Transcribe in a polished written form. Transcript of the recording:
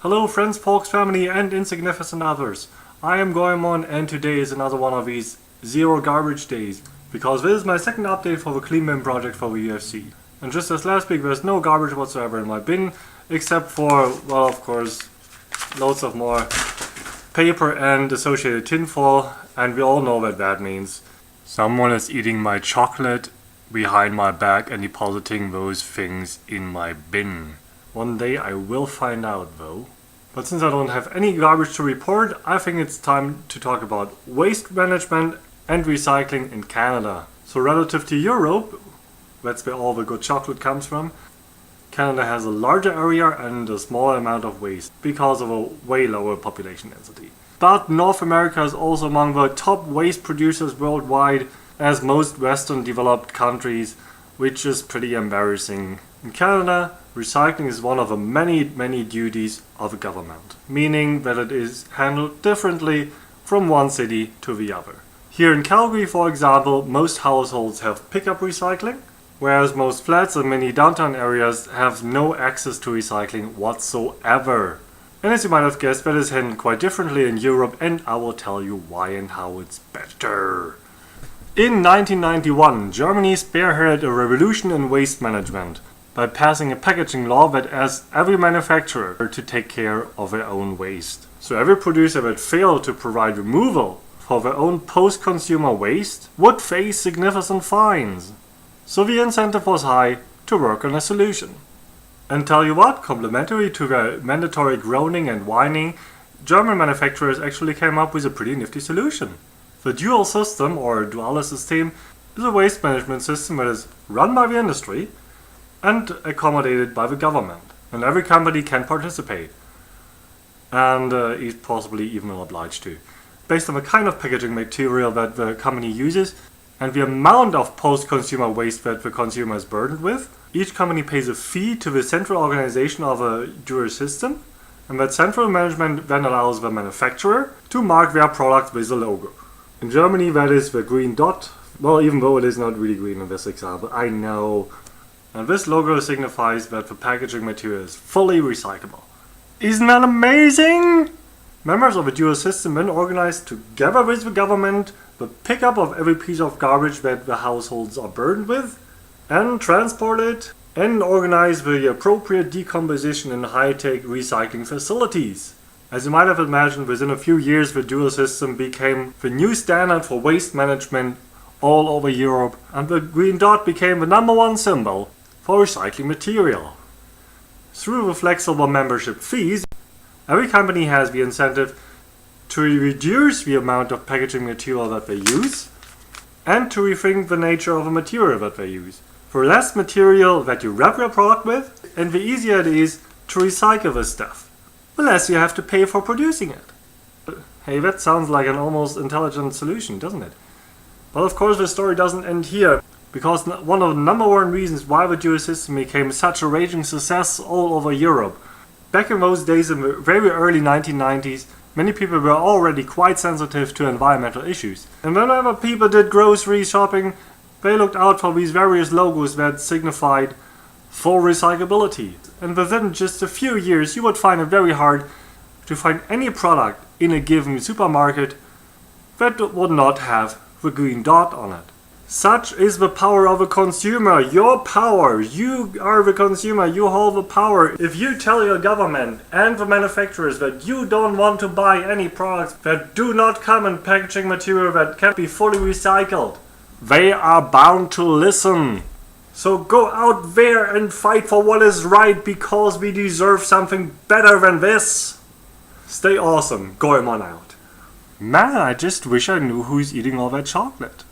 Hello friends, folks, family and insignificant others. I am Goemon and today is another one of these zero garbage days because this is my second update for the clean bin project for the UofC. And just as last week, there's no garbage whatsoever in my bin except for, well, of course, loads of more paper and associated tinfoil, and we all know what that means. Someone is eating my chocolate behind my back and depositing those things in my bin. One day I will find out though. But since I don't have any garbage to report, I think it's time to talk about waste management and recycling in Canada. So relative to Europe, that's where all the good chocolate comes from, Canada has a larger area and a smaller amount of waste because of a way lower population density. But North America is also among the top waste producers worldwide, as most Western developed countries, which is pretty embarrassing. In Canada, recycling is one of the many duties of the government, meaning that it is handled differently from one city to the other. Here in Calgary, for example, most households have pickup recycling, whereas most flats and many downtown areas have no access to recycling whatsoever. And as you might have guessed, that is handled quite differently in Europe, and I will tell you why and how it's better. In 1991, Germany spearheaded a revolution in waste management by passing a packaging law that asks every manufacturer to take care of their own waste. So every producer that failed to provide removal for their own post-consumer waste would face significant fines. So the incentive was high to work on a solution. And tell you what, complementary to the mandatory groaning and whining, German manufacturers actually came up with a pretty nifty solution. The dual system, or duale system, is a waste management system that is run by the industry and accommodated by the government. And every company can participate. And is possibly even obliged to. Based on the kind of packaging material that the company uses and the amount of post-consumer waste that the consumer is burdened with, each company pays a fee to the central organization of a dual system, and that central management then allows the manufacturer to mark their product with a logo. In Germany, that is the green dot. Well, even though it is not really green in this example, I know. And this logo signifies that the packaging material is fully recyclable. Isn't that amazing? Members of a dual system then organize together with the government the pickup of every piece of garbage that the households are burdened with, and transport it, and organize the appropriate decomposition in high-tech recycling facilities. As you might have imagined, within a few years the dual system became the new standard for waste management all over Europe, and the green dot became the #1 symbol for recycling material. Through the flexible membership fees, every company has the incentive to reduce the amount of packaging material that they use and to rethink the nature of the material that they use. For less material that you wrap your product with, and the easier it is to recycle this stuff, the less you have to pay for producing it. Hey, that sounds like an almost intelligent solution, doesn't it? But of course the story doesn't end here, because one of the #1 reasons why the dual system became such a raging success all over Europe. Back in those days, in the very early 1990s, many people were already quite sensitive to environmental issues. And whenever people did grocery shopping, they looked out for these various logos that signified full recyclability. And within just a few years, you would find it very hard to find any product in a given supermarket that would not have the green dot on it. Such is the power of a consumer. Your power. You are the consumer. You hold the power. If you tell your government and the manufacturers that you don't want to buy any products that do not come in packaging material that can be fully recycled, they are bound to listen. So go out there and fight for what is right, because we deserve something better than this. Stay awesome. Goemon out. Man, I just wish I knew who's eating all that chocolate.